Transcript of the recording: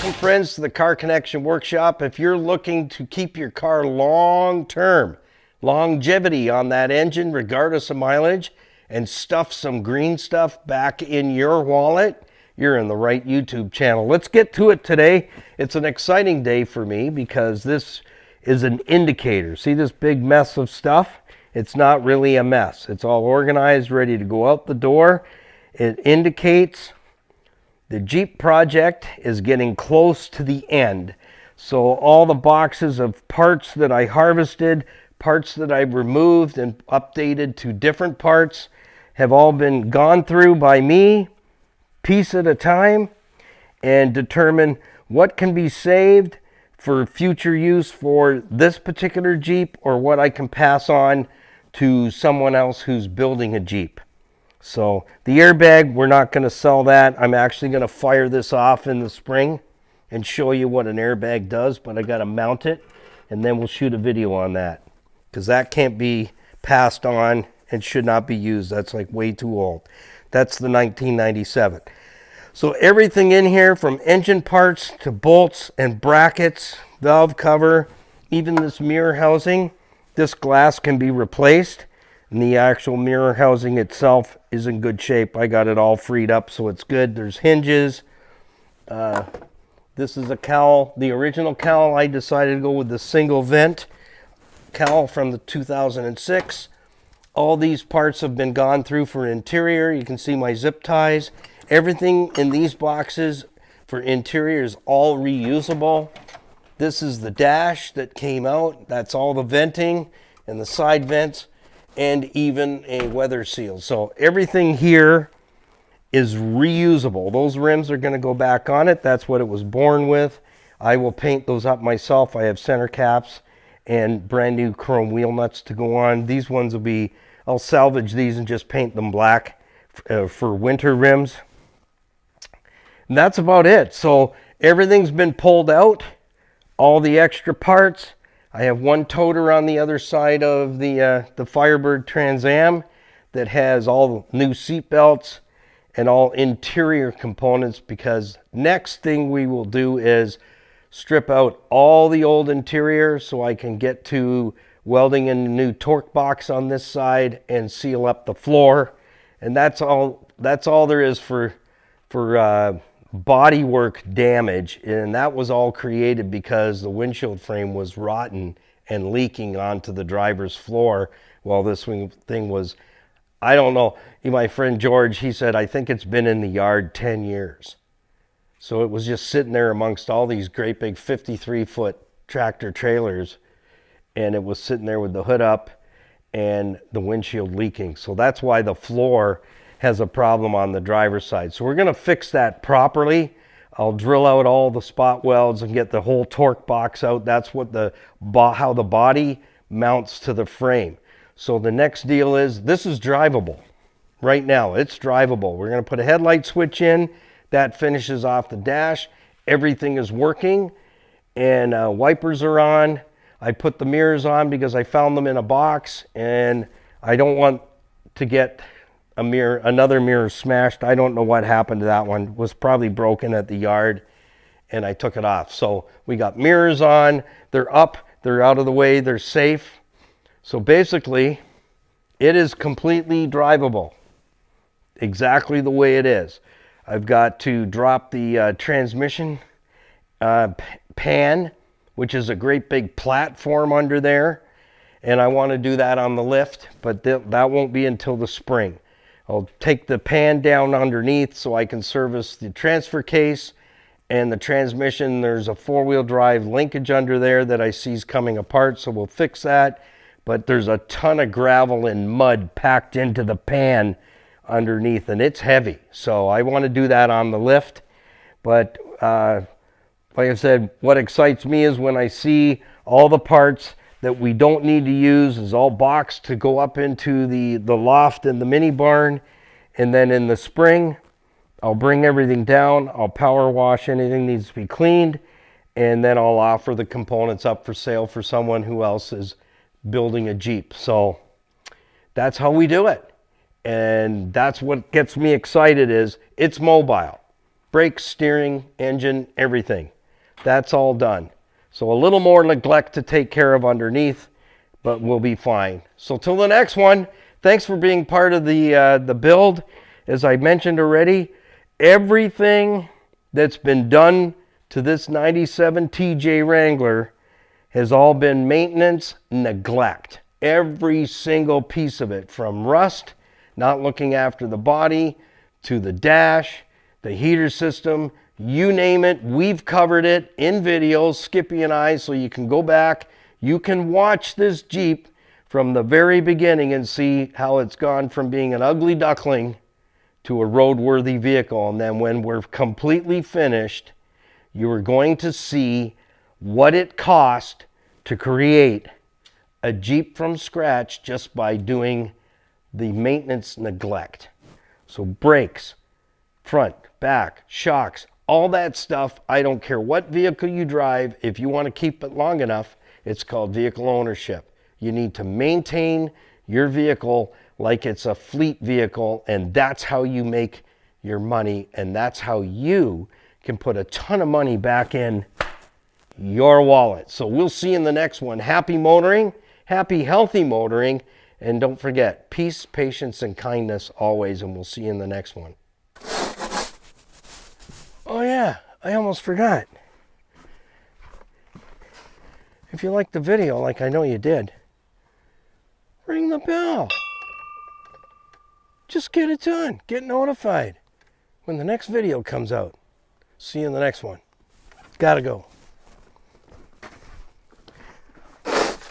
Welcome, friends, to the Car Connection Workshop. If you're looking to keep your car long-term, longevity on that engine, regardless of mileage, and stuff some green stuff back in your wallet, you're in the right YouTube channel. Let's get to it today. It's an exciting day for me because this is an indicator. See this big mess of stuff? It's not really a mess. It's all organized, ready to go out the door. It indicates the Jeep project is getting close to the end. So all the boxes of parts that I harvested, parts that I've removed and updated to different parts have all been gone through by me, piece at a time, and determine what can be saved for future use for this particular Jeep or what I can pass on to someone else who's building a Jeep. So the airbag, we're not going to sell that. I'm actually going to fire this off in the spring and show you what an airbag does, but I got to mount it and then we'll shoot a video on that because that can't be passed on and should not be used. That's like way too old. That's the 1997. So everything in here from engine parts to bolts and brackets, valve cover, even this mirror housing, this glass can be replaced. And the actual mirror housing itself is in good shape. I got it all freed up, so it's good. There's hinges. This is a cowl. The original cowl, I decided to go with the single vent cowl from the 2006. All these parts have been gone through for interior. You can see my zip ties. Everything in these boxes for interior is all reusable. This is the dash that came out. That's all the venting and the side vents, and even a weather seal. So everything here is reusable. Those rims are going to go back on it. That's what it was born with. I will paint those up myself. I have center caps and brand new chrome wheel nuts to go on. These ones will be, I'll salvage these and just paint them black for winter rims. And that's about it. So everything's been pulled out, all the extra parts. I have one toter on the other side of the Firebird Trans Am that has all new seat belts and all interior components, because next thing we will do is strip out all the old interior so I can get to welding in a new torque box on this side and seal up the floor. And that's all there is for bodywork damage, and that was all created because the windshield frame was rotten and leaking onto the driver's floor while this thing was, I don't know, my friend George, he said, I think it's been in the yard 10 years. So it was just sitting there amongst all these great big 53-foot tractor trailers, and it was sitting there with the hood up and the windshield leaking. So that's why the floor has a problem on the driver's side. So we're going to fix that properly. I'll drill out all the spot welds and get the whole torque box out. That's what how the body mounts to the frame. So the next deal is, this is drivable. Right now, it's drivable. We're going to put a headlight switch in. That finishes off the dash. Everything is working, and wipers are on. I put the mirrors on because I found them in a box, and I don't want to get another mirror smashed. I don't know what happened to that one. It was probably broken at the yard and I took it off. So we got mirrors on, they're up, they're out of the way, they're safe. So basically it is completely drivable, exactly the way it is. I've got to drop the transmission pan, which is a great big platform under there, and I want to do that on the lift, but that won't be until the spring. I'll take the pan down underneath so I can service the transfer case and the transmission. There's a four-wheel drive linkage under there that I see is coming apart, so we'll fix that. But there's a ton of gravel and mud packed into the pan underneath, and it's heavy. So I want to do that on the lift. But like I said, what excites me is when I see all the parts that we don't need to use is all boxed to go up into the loft and the mini barn. And then in the spring, I'll bring everything down. I'll power wash anything needs to be cleaned. And then I'll offer the components up for sale for someone who else is building a Jeep. So that's how we do it. And that's what gets me excited, is it's mobile. Brakes, steering, engine, everything. That's all done. So a little more neglect to take care of underneath, but we'll be fine. So till the next one, thanks for being part of the build. As I mentioned already, everything that's been done to this 97 TJ Wrangler has all been maintenance neglect. Every single piece of it, from rust, not looking after the body, to the dash, the heater system, you name it, we've covered it in videos, Skippy and I, so you can go back. You can watch this Jeep from the very beginning and see how it's gone from being an ugly duckling to a roadworthy vehicle. And then when we're completely finished, you are going to see what it cost to create a Jeep from scratch just by doing the maintenance neglect. So brakes, front, back, shocks, all that stuff. I don't care what vehicle you drive. If you want to keep it long enough, it's called vehicle ownership. You need to maintain your vehicle like it's a fleet vehicle, and that's how you make your money, and that's how you can put a ton of money back in your wallet. So we'll see you in the next one. Happy motoring, happy, healthy motoring, and don't forget, peace, patience, and kindness always, and we'll see you in the next one. Oh yeah, I almost forgot. If you liked the video, like I know you did, ring the bell. Just get it done. Get notified when the next video comes out. See you in the next one. Gotta go.